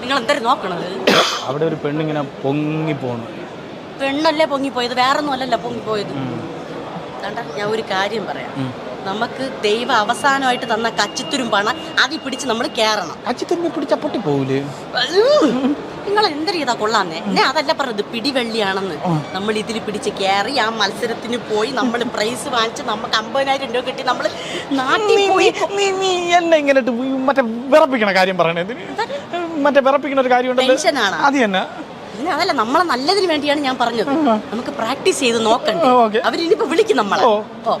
നിങ്ങൾ എന്തായാലും നോക്കണത്. അവിടെ ഒരു പെണ്ണിങ്ങനെ പൊങ്ങി പോണു. പെണ്ണല്ലേ പൊങ്ങിപ്പോയത്, വേറൊന്നും അല്ലല്ലോ പൊങ്ങിപ്പോയത്. ഞാൻ ഒരു കാര്യം പറയാം. നമുക്ക് ദൈവം അവസാനമായിട്ട് തന്ന കച്ചിത്തുരുമ്പാണ്, അതിൽ പിടിച്ച് നമ്മൾ കയറണം. കച്ചിത്തുരുമ്പി പിടിച്ച പൊട്ടി പോകൂലേ? നിങ്ങൾ എന്തൊരു ചെയ്താ കൊള്ളാന്നേ. ഞാൻ അതല്ല പറഞ്ഞത്, പിടിവെള്ളിയാണെന്ന്. നമ്മൾ ഇതിൽ പിടിച്ച് കയറി ആ മത്സരത്തിന് പോയി നമ്മൾ പ്രൈസ് വാങ്ങിച്ച് നമുക്ക് 50,000 രൂപ കിട്ടി. നമ്മൾ നാട്ടിൽ പോയി. നീ എന്നെ ഇങ്ങനെ മറ്റേ വിറപ്പിക്കണ കാര്യം പറയണേ. മറ്റേ വിറപ്പിക്കണ ഒരു കാര്യം ടെൻഷനാണ് അത് തന്നെ. അതല്ല, നമ്മളെ നല്ലതിന് വേണ്ടിയാണ് ഞാൻ പറഞ്ഞത്. നമുക്ക് പ്രാക്ടീസ് ചെയ്ത് നോക്കണ്ടേ. അവരിനിപ്പോ വിളിക്കും നമ്മളെ.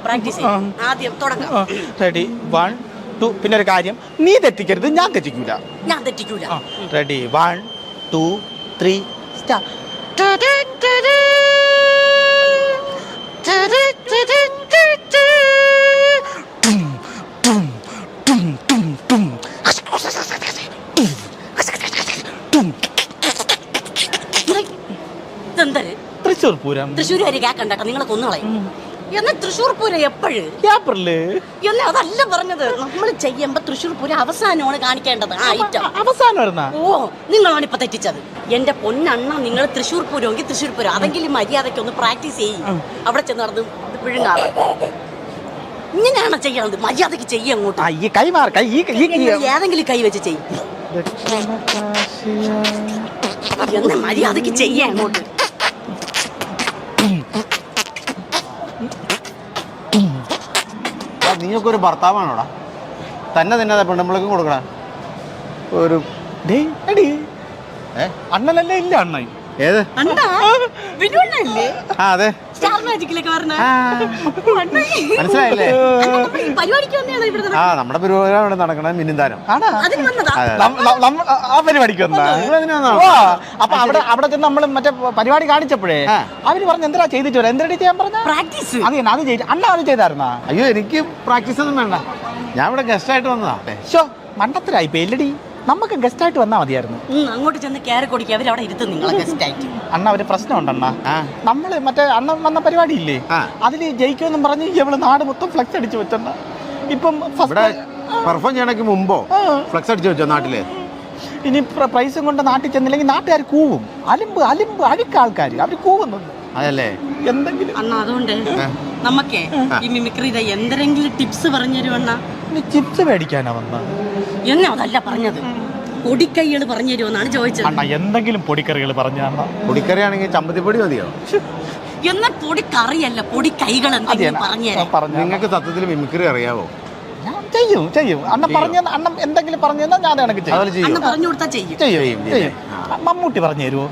പ്രാക്ടീസ് ചെയ്യും. ആദ്യം തുടങ്ങാം. റെഡി 1 2. പിന്നെ ഒരു കാര്യം, നീ തെറ്റിക്കരുത്, ഞാൻ തെറ്റിക്കൂല. ഞാൻ തെറ്റിക്കൂല. Ready 1 2 3 start. തൃശ്ശൂർ പൂരം. തൃശ്ശൂർ കേക്കണ്ടോ, നിങ്ങളെ കൊന്നുകളയും. എന്നാ തൃശ്ശൂർ പൂരം എപ്പോഴും ഏപ്രില്. എന്നാ അതല്ല പറഞ്ഞത്. നമ്മൾ ചെയ്യുമ്പോ തൃശ്ശൂർ പൂരം അവസാനമാണ് കാണിക്കേണ്ടത്. ആ ഐറ്റം അവസാനം. നിങ്ങളാണ് ഇപ്പൊ തെറ്റിച്ചത്. എന്റെ പൊന്നണ്ണ, നിങ്ങൾ തൃശ്ശൂർ പൂരമെങ്കിൽ തൃശ്ശൂർ പൂരം, അതെങ്കിലും മര്യാദയ്ക്ക് ഒന്ന് പ്രാക്ടീസ് ചെയ്യും. അവിടെ ചെന്ന് നടന്ന് പിഴുങ്ങാറ്. ഇങ്ങനെയാണോ ചെയ്യണത്? മര്യാദക്ക് ചെയ്യും. അങ്ങോട്ട് ഏതെങ്കിലും കൈ വെച്ച് ചെയ്യും. എന്നാ മര്യാദക്ക് ചെയ്യാം അങ്ങോട്ട്. നീയൊക്കെ ഒരു ഭർത്താവാണോടാ? തന്നെ തന്നെ പെണ്ണുമ്പളേക്കും കൊടുക്കണ ഒരു അണ്ണനല്ലേ? ഇല്ല അണ്ണായി. ഏത്? ആ അതെ, മനസ്സിലായില്ലേ? ആ നമ്മുടെ പരിപാടി നടക്കണ മിന്നുന്താനം. ആ പരിപാടിക്ക് അപ്പൊ അവിടെ ചെന്ന് നമ്മള് മറ്റേ പരിപാടി കാണിച്ചപ്പോഴേ അവര് പറഞ്ഞ എന്താ ചെയ്തിട്ട് വരാം. എന്താ ചെയ്യാൻ പറഞ്ഞ പ്രാക്ടീസ്. അത് അത് ചെയ്തു. അണ്ണ അത് ചെയ്തായിരുന്നാ? അയ്യോ, എനിക്ക് പ്രാക്ടീസ് ഒന്നും വേണ്ട. ഞാൻ ഇവിടെ ഗസ്റ്റ് ആയിട്ട് വന്നതാ. മണ്ടത്തിലായി പേല്ലടി. നമുക്ക് ഗസ്റ്റ് ആയിട്ട് വന്നാൽ മതിയായിരുന്നു. അങ്ങോട്ട് ചെന്ന് കയറി കൊടുക്കുക, അവരവിടെ ഇരുത്തും നിങ്ങളെ ഗസ്റ്റ് ആയിട്ട്. അണ്ണ ഒരു പ്രശ്നമുണ്ടണ്ണ. നമ്മള് മറ്റേ അണ്ണൻ വന്ന പരിപാടി ഇല്ലേ, അതില് ജയിക്കുമെന്നും പറഞ്ഞ് ഇവള് നാട് മൊത്തം ഫ്ലെക്സ് അടിച്ചു വെച്ചണ്ട. ഇപ്പം പെർഫോം ചെയ്യണക്ക് മുമ്പോ ഫ്ലെക്സ് അടിച്ചു വെച്ചോ നാട്ടില്. ഇനി പ്രൈസും കൊണ്ട് നാട്ടിൽ ചെന്നില്ലെങ്കിൽ നാട്ടുകാർ കൂവും. അലിമ്പ് അഴുക്ക ആൾക്കാർ അവര് കൂവുന്നുണ്ട്. അതല്ലേ എന്തെങ്കിലും അണ്ണ. അതുകൊണ്ട് നമുക്കേ ഈ മിമിക്രിയുടെ എന്തെങ്കിലും ടിപ്സ് പറഞ്ഞു തരുവണ്ണ. ചിപ്സ് മേടിക്കാനാ വന്ന. എന്നാ അതല്ല പറഞ്ഞത്, പൊടിക്കൈകൾ പറഞ്ഞു തരുമെന്നാണ് ചോദിച്ചത്. അണ്ണ എന്തെങ്കിലും പൊടിക്കറികൾ പറഞ്ഞു. പൊടിക്കറി ആണെങ്കിൽ ചമ്മന്തിപ്പൊടി മതിയോ? എന്നാ പൊടിക്കറിയല്ല, പൊടിക്കൈകൾ എന്തെങ്കിലും പറഞ്ഞു തരാം. നിങ്ങൾക്ക് സത്യത്തിൽ മിമിക്രി അറിയാവോ? ചെയ്യും അണ്ണ പറഞ്ഞു. അണ്ണൻ എന്തെങ്കിലും പറഞ്ഞു തന്നാൽ ഞാൻ കണക്ക് ചെയ്യും. പറഞ്ഞു കൊടുത്താൽ ചെയ്യും. മമ്മൂട്ടി പറഞ്ഞു തരുമോ?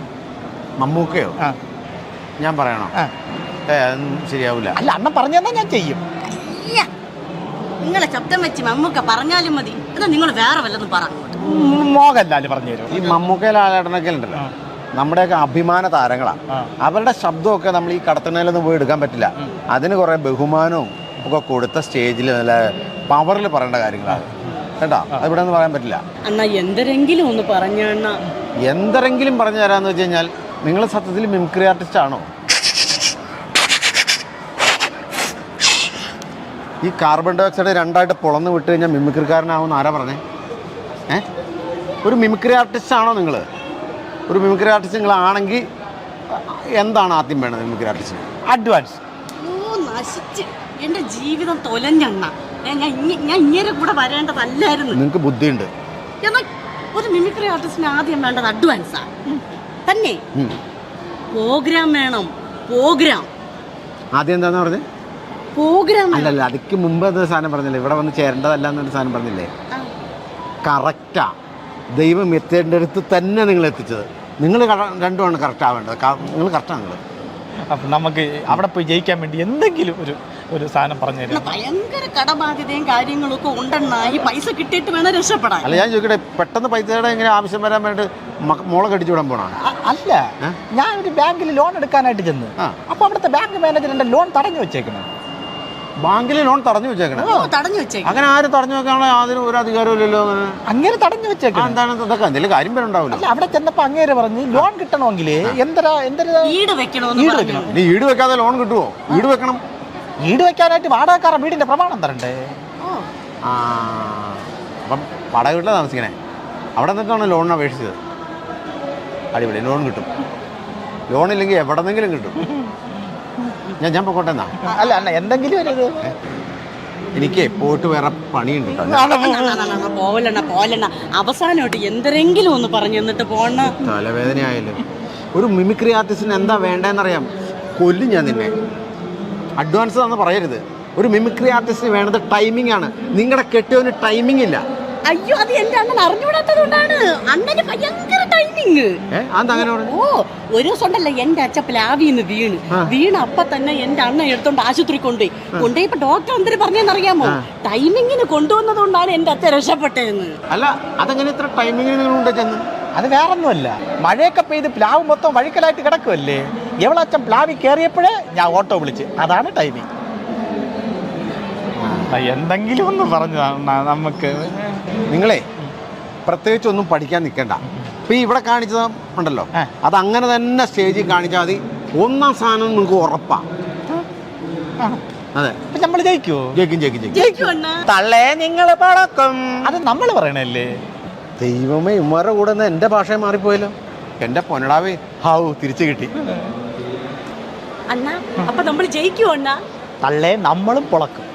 മമ്മൂക്കയോ? ഞാൻ പറയണോ? ശരിയാവൂല. അല്ല, അണ്ണൻ പറഞ്ഞു തന്നാൽ ഞാൻ ചെയ്യും. നിങ്ങളെ ശബ്ദം വെച്ച് മമ്മൂക്ക പറഞ്ഞാലും മതി. എന്നാ നിങ്ങൾ വേറെ വല്ലതും പറഞ്ഞു. മോഹൻലാല് പറഞ്ഞു തരും. ഈ മമ്മൂക്ക ലാലേട്ടനൊക്കെ ഉണ്ടല്ലോ, നമ്മുടെയൊക്കെ അഭിമാന താരങ്ങളാണ്. അവരുടെ ശബ്ദമൊക്കെ നമ്മൾ ഈ കടത്തണയിലൊന്നും പോയി എടുക്കാൻ പറ്റില്ല. അതിന് കുറെ ബഹുമാനവും ഒക്കെ കൊടുത്ത സ്റ്റേജിൽ നല്ല പവറിൽ പറയേണ്ട കാര്യങ്ങളാണ് കേട്ടോ. അതിവിടെ ഒന്നും പറയാൻ പറ്റില്ല. എന്നാ എന്തെങ്കിലും ഒന്ന് പറഞ്ഞു. എന്തെങ്കിലും പറഞ്ഞു തരാന്ന് വെച്ച് കഴിഞ്ഞാൽ, നിങ്ങൾ സത്യത്തിൽ മിമിക്രി ആർട്ടിസ്റ്റ് ആണോ? ഈ കാർബൺ ഡൈ ഓക്സൈഡ് രണ്ടായിട്ട് പൊളന്ന് വിട്ട് കഴിഞ്ഞാൽ മിമിക്രിക്കാരനാവുമെന്ന് ആരാ പറഞ്ഞേ? ഒരു മിമിക്രി ആർട്ടിസ്റ്റ് ആണോ നിങ്ങൾ? ഒരു മിമിക്രി ആർട്ടിസ്റ്റ് നിങ്ങളാണെങ്കിൽ എന്താണ് ആദ്യം വേണ്ടത് മിമിക്രി ആർട്ടിസ്റ്റിന്? അഡ്വാൻസ്. നശിച്ച് എൻ്റെ ജീവിതം തൊലഞ്ഞെണ്ണ. ഞാൻ ഇങ്ങനെ കൂടെ വരേണ്ടതല്ലായിരുന്നു. നിങ്ങൾക്ക് ബുദ്ധിയുണ്ട്. എന്നാൽ ഒരു മിമിക്രി ആർട്ടിസ്റ്റിന് ആദ്യം വേണ്ടത് അഡ്വാൻസാ തന്നെ. പ്രോഗ്രാം വേണം. പ്രോഗ്രാം ആദ്യം എന്താന്ന് പറഞ്ഞത്? പ്രോഗ്രാം അല്ലല്ല, അതിക്ക് മുമ്പ് അത് സാധനം പറഞ്ഞില്ലേ, ഇവിടെ വന്ന് ചേരേണ്ടതല്ല എന്നൊരു സാധനം പറഞ്ഞില്ലേ? കറക്റ്റാ. ദൈവം എത്തേണ്ടടുത്ത് തന്നെ നിങ്ങൾ എത്തിച്ചത്. നിങ്ങൾ രണ്ടുമാണ് കറക്റ്റ് ആവേണ്ടത്. നിങ്ങൾ കറക്റ്റാണ്. നിങ്ങൾ അപ്പം നമുക്ക് അവിടെ പോയി ജയിക്കാൻ വേണ്ടി എന്തെങ്കിലും ഒരു സാധനം പറഞ്ഞു തരും. ഭയങ്കര കടബാധ്യതയും കാര്യങ്ങളൊക്കെ ഉണ്ടെണ്ണ. ഈ പൈസ കിട്ടിയിട്ട് വേണം രക്ഷപ്പെടാൻ. അല്ല, ഞാൻ ചോദിക്കട്ടെ, പെട്ടെന്ന് പൈസയുടെ എങ്ങനെ ആവശ്യം വരാൻ വേണ്ടി മോളെ കടിച്ചു വിടാൻ പോണാണ്? അല്ല, ഞാൻ ഒരു ബാങ്കിൽ ലോൺ എടുക്കാനായിട്ട് ചെന്ന് അപ്പൊ അവിടുത്തെ ബാങ്ക് മാനേജർ എന്റെ ലോൺ തടഞ്ഞു വെച്ചേക്കണം. ബാങ്കിൽ ലോൺ തടഞ്ഞു വെച്ചേക്കണം? അങ്ങനെ ആരും തടഞ്ഞു വെക്കാനുള്ള യാതൊരു ഒരു അധികാരവും ഇല്ലല്ലോ. അങ്ങനെ തടഞ്ഞു വെച്ചേക്കണം. എന്താണ് ഇതൊക്കെ? എന്തെങ്കിലും കാര്യം പേരുണ്ടാവില്ല. അവിടെ ചെന്നപ്പോ അങ്ങേര് പറഞ്ഞ് ലോൺ കിട്ടണമെങ്കിൽ ഈട് വെക്കണം. ഈട് വെക്കാതെ ലോൺ കിട്ടുമോ? ഈട് വെക്കണം. ഈട് വെക്കാനായിട്ട് വാടകക്കാരൻ വീടിന്റെ പ്രമാണം തരണ്ടേ? അപ്പം വാടക വീട്ടിലാണ് താമസിക്കണേ? അവിടെ നിന്നിട്ടാണ് ലോണിന് അപേക്ഷിച്ചത്. അടിപൊളി, ലോൺ കിട്ടും. ലോണില്ലെങ്കിൽ എവിടെ നിന്നെങ്കിലും കിട്ടും. ഞാൻ പൊക്കോട്ടെ എന്നാ. അല്ല അണ്ണ എന്തെങ്കിലും ഒരു ഇത്. എനിക്ക് പോയിട്ട് വേറെ പണിയുണ്ട് കേട്ടോ. പോവലണ്ണ അവസാനമായിട്ട് എന്തെങ്കിലും ഒന്ന് പറഞ്ഞു എന്നിട്ട് പോണ. തലവേദനയായാലും ഒരു മിമിക്രി ആർട്ടിസ്റ്റിന് എന്താ വേണ്ടതെന്നറിയാം. കൊല്ലും ഞാൻ നിന്നെ. അഡ്വാൻസ് തന്ന് പറയരുത്. ഒരു മിമിക്രി ആർട്ടിസ്റ്റിന് വേണ്ടത് ടൈമിംഗ് ആണ്. നിങ്ങളുടെ കെട്ടിയവന് ടൈമിംഗ് ഇല്ല. അയ്യോ, അത് എന്റെ അണ്ണൻ അറിഞ്ഞുകൂടാത്തത് കൊണ്ടാണ്. അണ്ണന് ഭയങ്കര ടൈമിങ്. ഓ, ഒരു ദിവസം ഉണ്ടല്ലോ എന്റെ അച്ഛൻ പ്ലാവിന്ന് വീണ് അപ്പൊ തന്നെ എന്റെ അണ്ണൻ എടുത്തോണ്ട് ആശുപത്രി കൊണ്ടുപോയി. ഇപ്പൊ ഡോക്ടർ എന്തിനു പറഞ്ഞെന്നറിയാമോ? ടൈമിങ്ങിന് കൊണ്ടുവന്നത് കൊണ്ടാണ് എന്റെ അച്ഛൻ രക്ഷപ്പെട്ടതെന്ന്. അല്ല, അതെങ്ങനെ ഇത്ര ടൈമിങ്ങിന് ചെന്ന്? അത് വേറൊന്നുമല്ല, മഴയൊക്കെ പെയ്ത് പ്ലാവ് മൊത്തം വഴിക്കലായിട്ട് കിടക്കുമല്ലേ. എവളച്ഛൻ പ്ലാവിൽ കയറിയപ്പോഴേ ഞാൻ ഓട്ടോ വിളിച്ച്. അതാണ് ടൈമിങ്. എന്തെങ്കിലും ഒന്ന് പറഞ്ഞു നമുക്ക്. നിങ്ങളെ പ്രത്യേകിച്ച് ഒന്നും പഠിക്കാൻ നിൽക്കണ്ട. ഇപ്പൊ ഇവിടെ കാണിച്ചത് ഉണ്ടല്ലോ, അത് അങ്ങനെ തന്നെ സ്റ്റേജിൽ കാണിച്ചാൽ മതി. ഒന്നാം സ്ഥാനം നിങ്ങൾക്ക് ഉറപ്പാ. അതെ, നമ്മൾ ജയിക്കുമോ? ജയിക്കും. തള്ളേ നിങ്ങൾ പടക്കും. അത് നമ്മൾ പറയണല്ലേ. ദൈവമേ, ഉമ്മാരുടെ കൂടെ നിന്ന് എന്റെ ഭാഷ മാറിപ്പോയല്ലോ. എന്റെ പൊന്നടാവേ, ഹാവു തിരിച്ചു കിട്ടി. അണ്ണാ, അപ്പൊ നമ്മൾ ജയിക്കുമോ? അണ്ണാ, തള്ളേ നമ്മളും പൊളക്കും.